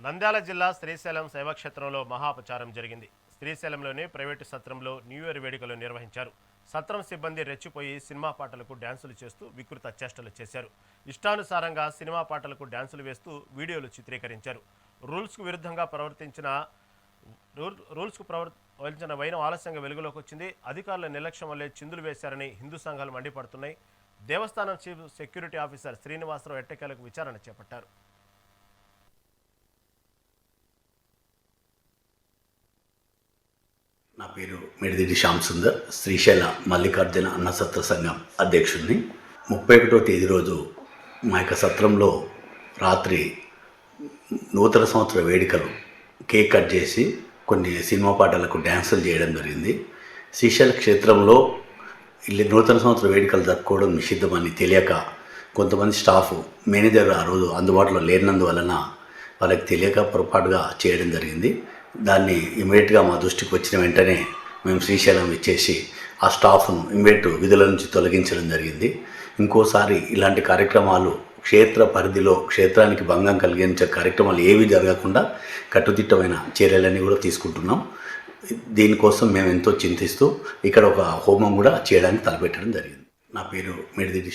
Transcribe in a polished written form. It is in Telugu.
నంద్యాల జిల్లా శ్రీశైలం శైవక్షేత్రంలో మహాపచారం జరిగింది. శ్రీశైలంలోని ప్రైవేటు సత్రంలో న్యూ ఇయర్ వేడుకలు నిర్వహించారు. సత్రం సిబ్బంది రెచ్చిపోయి సినిమా పాటలకు డ్యాన్సులు చేస్తూ వికృత చేష్టలు చేశారు. ఇష్టానుసారంగా సినిమా పాటలకు డ్యాన్సులు వేస్తూ వీడియోలు చిత్రీకరించారు. రూల్స్కు విరుద్ధంగా ప్రవర్తించిన వైనం ఆలస్యంగా వెలుగులోకి వచ్చింది. అధికారుల నిర్లక్ష్యం వల్లే చిందులు వేశారని హిందూ సంఘాలు మండిపడుతున్నాయి. దేవస్థానం చీఫ్ సెక్యూరిటీ ఆఫీసర్ శ్రీనివాసరావు ఎట్టకేలకు విచారణ చేపట్టారు. నా పేరు మిడిదిడి శ్యామ్ సుందర్, శ్రీశైల మల్లికార్జున అన్నసత్ర సంఘం అధ్యక్షుడిని. 31వ తేదీ రోజు మా యొక్క సత్రంలో రాత్రి నూతన సంవత్సర వేడుకలు కేక్ కట్ చేసి కొన్ని సినిమా పాటలకు డ్యాన్సులు చేయడం జరిగింది. శ్రీశైల క్షేత్రంలో నూతన సంవత్సర వేడుకలు జరుపుకోవడం నిషిద్ధమని తెలియక కొంతమంది స్టాఫ్ మేనేజర్ ఆ రోజు అందుబాటులో లేనందువలన వాళ్ళకి తెలియక పొరపాటుగా చేయడం జరిగింది. దాన్ని ఇమీడియట్గా మా దృష్టికి వచ్చిన వెంటనే మేము శ్రీశైలం ఇచ్చేసి ఆ స్టాఫ్ను ఇమీడియట్ విధుల నుంచి తొలగించడం జరిగింది. ఇంకోసారి ఇలాంటి కార్యక్రమాలు క్షేత్ర పరిధిలో క్షేత్రానికి భంగం కలిగించే కార్యక్రమాలు ఏవి జరగకుండా కట్టుదిట్టమైన చర్యలన్నీ కూడా తీసుకుంటున్నాం. దీనికోసం మేము ఎంతో చింతిస్తూ ఇక్కడ ఒక హోమం కూడా చేయడానికి తలపెట్టడం జరిగింది. నా పేరు మిడిదిడి